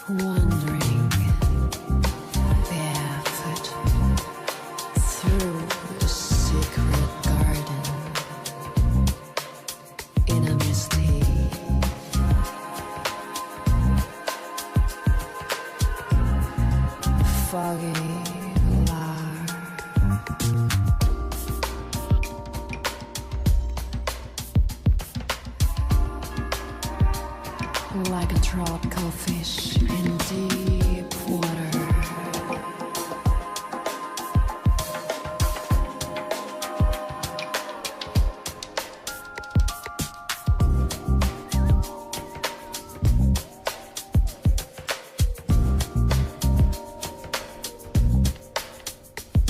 Wandering barefoot through the secret garden in a misty foggy lark, like a tropical fish in deep water.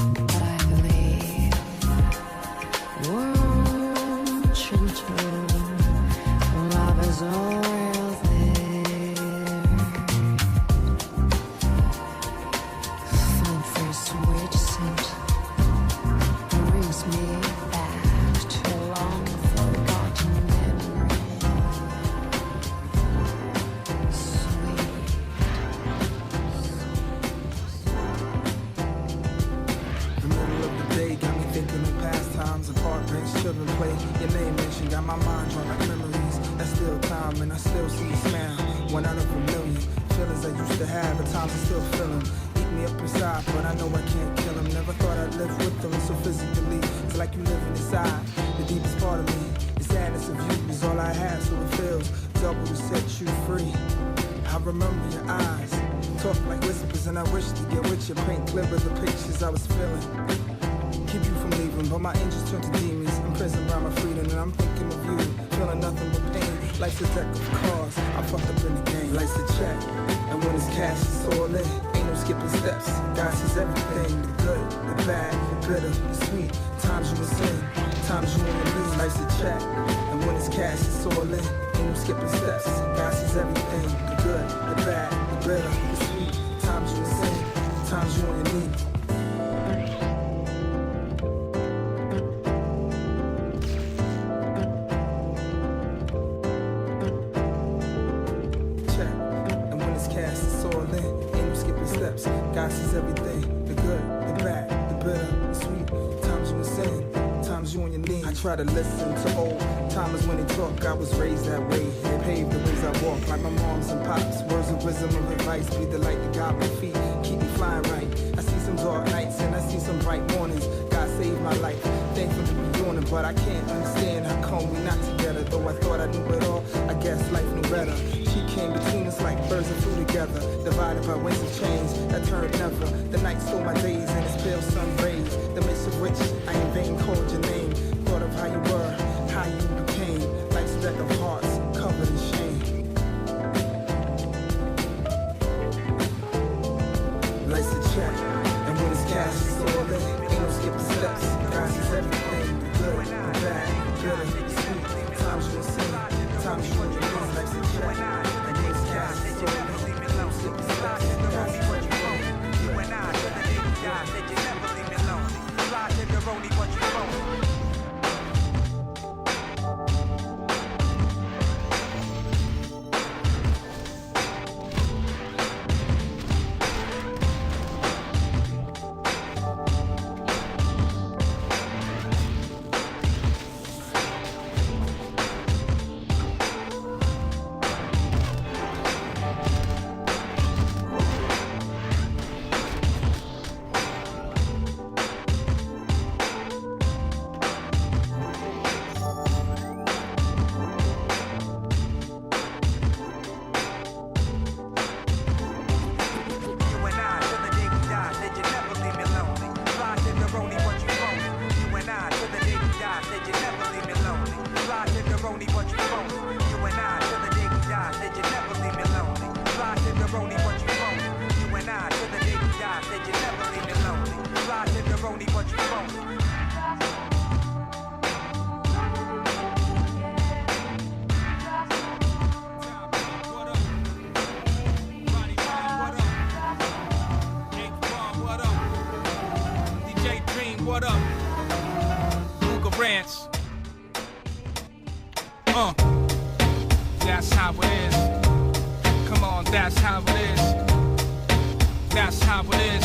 But I believe warm, gentle love is all there. Find first sweet scent brings me back to a long forgotten memory. Sweet. The middle of the day got me thinking of past times and park bench children play. Your name mentioned got my mind drawn like memories. That's still time and I still see you smile. One out of a million feelings I used to have, at times I still feel them. Eat me up inside, but I know I can't kill them. Never thought I'd live with them, so physically it's like you living inside the deepest part of me. The sadness of you is all I have, so it feels double to set you free. I remember your eyes talk like whispers, and I wish to get with you, paint clearer the pictures I was feeling. Keep you from leaving, but my angels turn to demons, imprisoned by my freedom, and I'm thinking of you, feeling nothing but pain. Life's a deck of cards, I'm fucked up in the game. Life's a check, and when it's cash, it's all in. Ain't no skipping steps. God sees everything, the good, the bad, the bitter, the sweet. Times you in sin, times you in the lead. Life's a check, and when it's cash, it's all in. Ain't no skipping steps. God sees everything, the good, the bad, the bitter, the sweet. Times you in sin, times you on your knees. God sees everything, the good, the bad, the bitter, the sweet. Times you in sin, times you on your knees. I try to listen to old timers when they talk. I was raised that way. They paved the ways I walk, like my moms and pops. Words of wisdom and advice be the light that guide my feet, keep me flying right. I see some dark nights and I see some bright mornings. God saved my life, thankful to be doing it, but I can't understand how come we not together. Though I thought I knew it all, I guess life knew better. She came between us like birds and flew together, divided by winds of change that turned never. The night stole my days and its pale sun rays, the midst of which I in vain called your name. Thought of how you were, how you became. Life's deck of hearts covered in shame. Life's a check, and when it's cash, it's all in. Ain't no skipping steps. God sees everything, the good, the bad, the bitter, the sweet. Times you in sin, times you in your knees. Life's a check, and when it's cash, it's all in. Ain't no skipping steps. God sees everything. You and I, the day we die, said you never leave me alone. Fly to the rollie, but you won't. Roni, but you won't. You and I, till the day we die, said you never leave me lonely. Fly to the Roni, but you won't. You and I, till the day we die, said you never leave me lonely. Fly to the Roni, but you won't. What up? Luca Rants. That's how it is. Come on, that's how it is. That's how it is.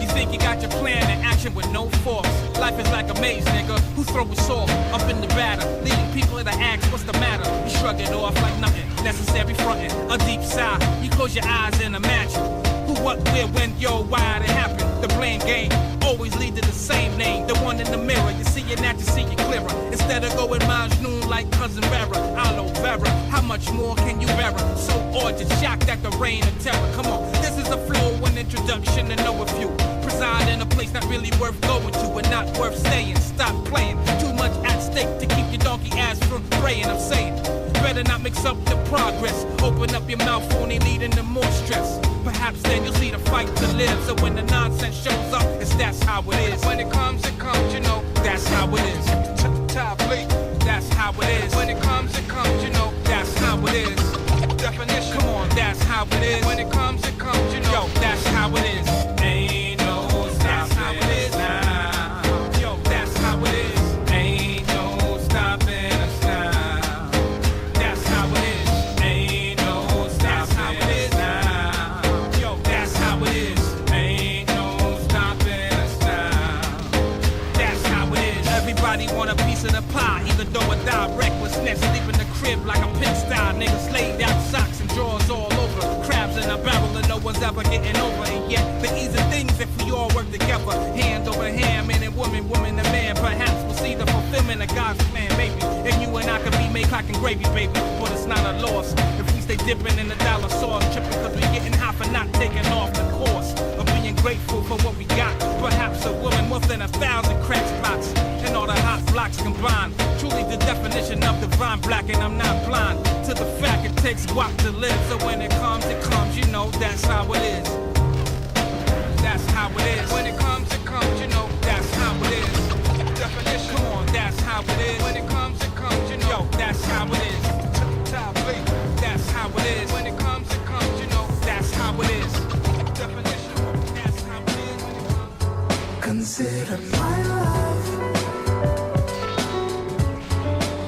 You think you got your plan in action with no force. Life is like a maze, nigga. Who throwing salt up in the batter? Leading people to ask what's the matter. You shrug it off like nothing. Necessary frontin'. A deep sigh. You close your eyes and imagine. Who, what, where, when, yo, why it happened. The blame game always lead to the same name. The one in the mirror, you see it now, you see it clearer. Instead of going Majnoon like Cousin Vera, aloe vera, how much more can you bear? So gorgeous, shocked at the reign of terror. Come on, this is a flow, an introduction to know a few. Preside in a place not really worth going to, and not worth staying. Stop playing, too much at stake to keep your donkey ass from praying. I'm saying, better not mix up the progress. Open up your mouth, only leading to more stress. Perhaps then you'll see the fight to live. So when the nonsense shows up, it's that's how it is. When it comes, you know, that's how it is. Top leak, that's how it is. When it comes, you know, that's how it is. Definition, come on, that's how it is. When it comes, you know, yo, that's how it is. Ain't no that's how it is now. Yo, that's how it is. Ain't no stopping us now. That's how it is. Ain't no that's how it is now. Yo, that's how it is. Ain't no stopping us now. That's how it is. Everybody want a piece of the pie, even though it died recklessness. Leaving the crib like a pigsty. Niggas laid out socks and drawers all over. Crabs in a barrel and no one's ever getting over. And yet the easy things if we all work together. Hand over hand, man and woman, woman and man. Perhaps we'll see the fulfillment of God's plan, baby. And you and I can be made clocking gravy, baby. But it's not a loss if we stay dipping in the dollar sauce. Tripping cause we getting high for not taking off the course. Of being grateful for what we got. Perhaps a woman more than 1,000 crack spots. And all the hot blocks combined. Truly the definition of divine black, and I'm not blind to the fact it takes guap to live. So when it comes, you know, that's how it is. That's how it is. When it comes, you know, that's how it is. Definition, come on, that's how it is. When it comes, you know, yo, that's how it is. Top leak, that's how it is. When it comes, you know, that's how it is. Definition, that's how it is. Consider my love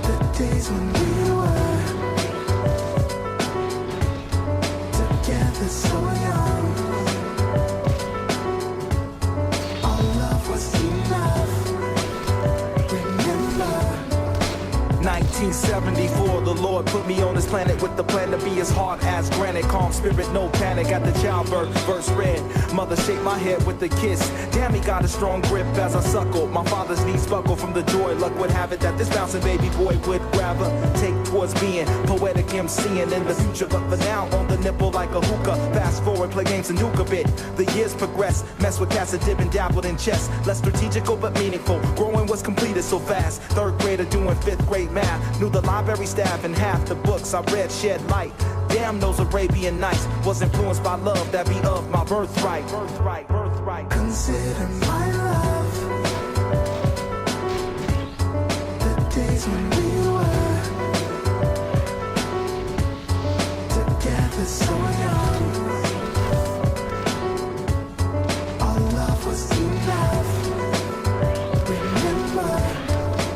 the days when we were together so young. Our love was enough. Remember 1974, the Lord put me on this planet with the plan to be as hard as granite. Calm spirit, no panic at the childbirth. Verse read, mother shaped my head with a kiss. Damn, he got a strong grip as I suckled. My father's knees buckled from the joy. Luck would have it that this bouncing baby boy would rather take towards being poetic MCing in the future. But for now, on the nipple like a hookah. Fast forward, play games and nuke a bit. The years progress, mess with cats and dip and dabbled in chess. Less strategical but meaningful. Growing was completed so fast. Third grader doing fifth grade math. Knew the library staff and half the books I read shed light. Damn, those Arabian Nights was influenced by love that be of my birthright. Consider my love the days when we were together so young. Our love was enough. Remember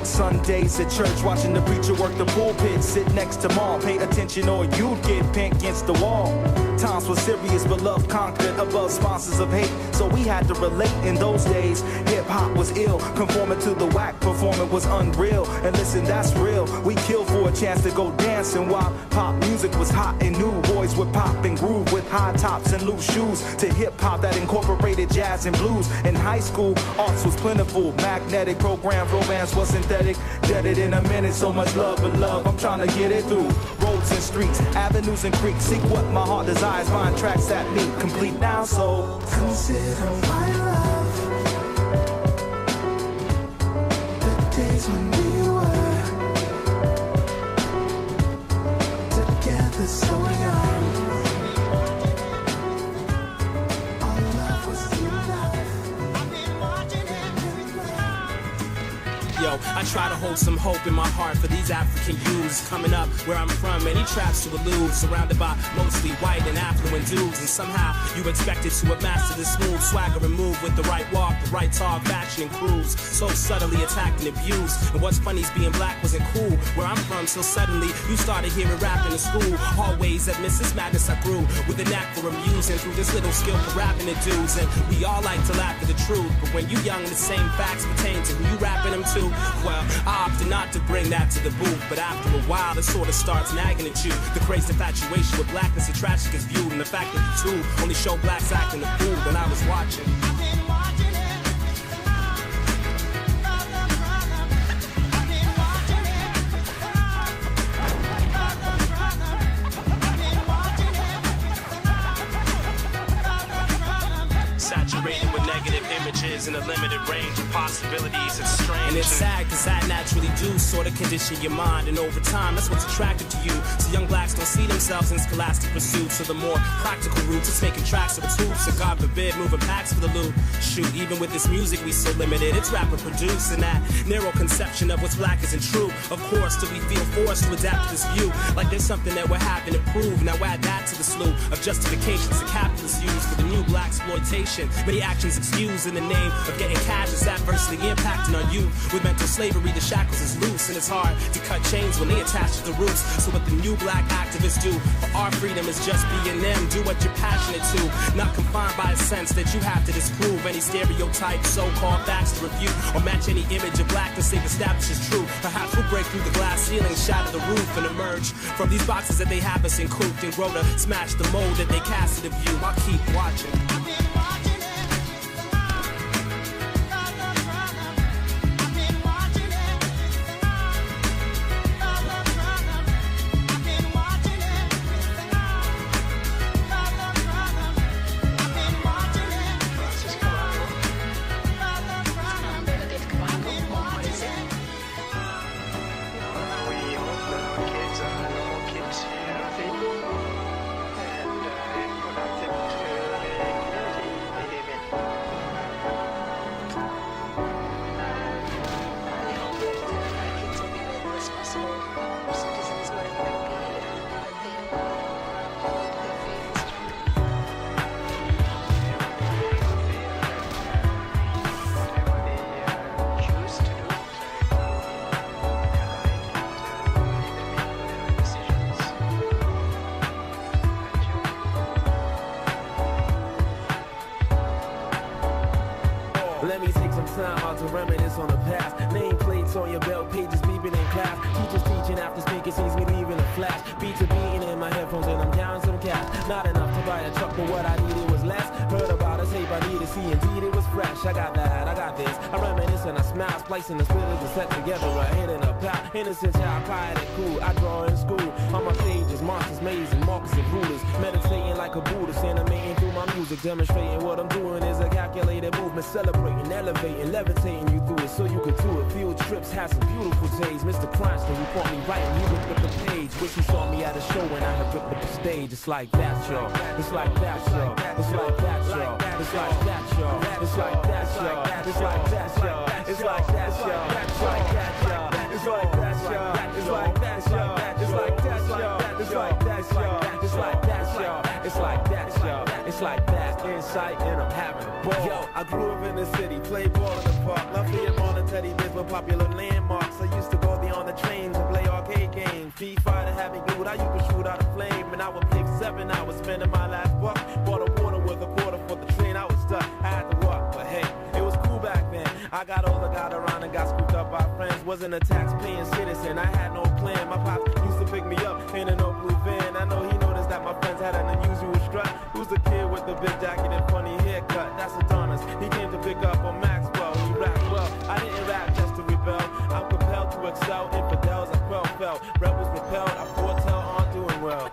Sundays at church, watching the preacher work the pulpit. Sit next to mom, pay attention or you'd get pinned against the wall. Times were serious, but love conquered above sponsors of hate. So we had to relate in those days. Hip-hop was ill, conforming to the whack, performing was unreal. And listen, that's real. We killed for a chance to go dancing while pop music was hot and new. Boys would pop and groove with high tops and loose shoes to hip-hop that incorporated jazz and blues. In high school, arts was plentiful. Magnetic programs, romance was synthetic. Dead it in a minute, so much love, but love, I'm trying to get it through. Roads and streets, avenues and creeks. Seek what my heart desires, find tracks that meet. Complete now, so consider my love the days when we were Yo, I try to hold some hope in my heart for these African youths coming up where I'm from. Many traps to elude, surrounded by mostly white and affluent dudes, and somehow you expected to have mastered the smooth swagger and move with the right walk, the right talk, fashion and cruise, so subtly attacked and abused. And what's funny is being black wasn't cool where I'm from, so suddenly you started hearing rap in the school hallways. At Mrs. Madness I grew with a knack for amusing through this little skill for rapping to dudes, and we all like to laugh at the truth, but when you young the same facts pertain to who you rapping them to. Well, I opted not to bring that to the booth, but after a while it sort of starts nagging at you. The crazy infatuation with blackness and tragic is viewed, and the fact that the two only show blacks acting the fool. Then I was watching. Saturated with negative images and a limited range of possibilities. It's strange. And it's sad because that naturally do sort of condition your mind, and over time that's what's attractive to you. So young blacks don't see themselves in scholastic pursuits, so the more practical roots it's making tracks of its hoops, and God forbid moving packs for the loot. Shoot, even with this music we so limited, it's rapper produced, and that narrow conception of what's black isn't true. Of course, till we feel forced to adapt to this view, like there's something that we're having to prove. Now add that to the slew of justifications the capitalists use for the new black exploitation. Many actions excused in the name of getting cash is adversely impacting on you. With mental slavery, the shackles is loose, and it's hard to cut chains when they attach to the roots. So what the new black activists do for our freedom is just being them. Do what you're passionate to, not confined by a sense that you have to disprove any stereotype, so-called facts to refute, or match any image of blackness they've established as true. Perhaps we'll break through the glass ceiling, shatter the roof, and emerge from these boxes that they have us in cooped and grow to smash the mold that they casted of you. I'll keep watching. Let me take some time out to reminisce on the past. Nameplates on your belt, pages beeping in class. Teachers teaching after speaking sees me leaving a flash. Beats are beating in my headphones and I'm down some cash. Not enough to buy a truck, but what I needed was less. Heard about a tape I needed, see indeed it was fresh. I got that, I got this. I reminisce and I smile, splicing the spirit and set together a hit and a pal. Innocent child, quiet and cool. I draw in school. On my pages, monsters, mazes, and markers and rulers. Meditating like a Buddhist, animating through my music. Demonstrating what I'm doing is a calculated movement. Celebrating, elevating, levitating you through it so you could do it. Field trips had some beautiful days. Mr. Cranston, you caught me right and you looked at the page. Wish you saw me at a show when I had ripped up the stage. It's like that, y'all. It's like that, y'all. It's like that, y'all. It's like that, y'all. It's like that, y'all. It's like that, y'all. It's like that, y'all. It's like that, y'all. It's like that, y'all. It's like that, y'all. It's like that, y'all. It's like that, y'all. It's like that, y'all. It's like that, y'all. It's like that. Insight and I'm having a ball. Yo, I grew up in the city, played ball in the park. Lafayette Mall and Teddy Bears were popular landmarks. I used to go there on the trains and play arcade games. FIFA to have me glued out, you could shoot out a flame. And I would play for 7 hours, spending my last buck. Bought a water with a quarter for the train, I was stuck. I had to walk, but hey, it was cool back then. I got older, got around and got scooped up by friends. Wasn't a tax-paying citizen, I had no plan. My pops used to pick me up in an old blue van. I know he noticed that my friends had an unusual strut. Who's the kid with the big jacket and funny haircut? That's Adonis. He came to pick up on Maxwell. He rapped well. I didn't rap just to rebel. I'm compelled to excel. Infidels, I felt. Rebels repelled. I foretell on doing well.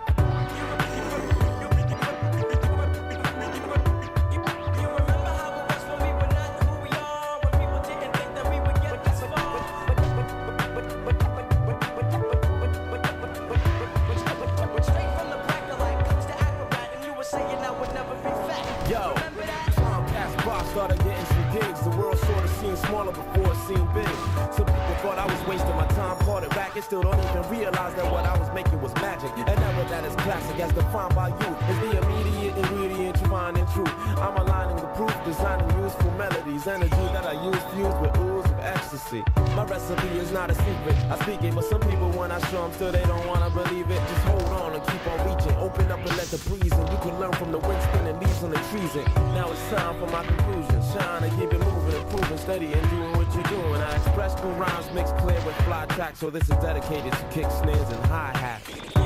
Started getting some gigs, the world sort of seemed smaller before it seem big. Some people thought I was wasting my time, caught it back, and still don't even realize that what I was making was magic. And never that is classic as defined by you. It's the immediate ingredient you find in truth. I'm aligning the proof, designing useful melodies, energy that I use fused with ooze of ecstasy. My recipe is not a secret, I speak it, but some people when I show them still they don't wanna believe it. Just hold on and keep on reaching, open up and let the breeze in. You can learn from the wind spinning leaves on the trees. And now it's time for my conclusion. Shine and keep it moving, improving, steady and doing what you're doing. I express through rhymes mixed clear with fly tracks, so this is dedicated to kick snares and hi-hats.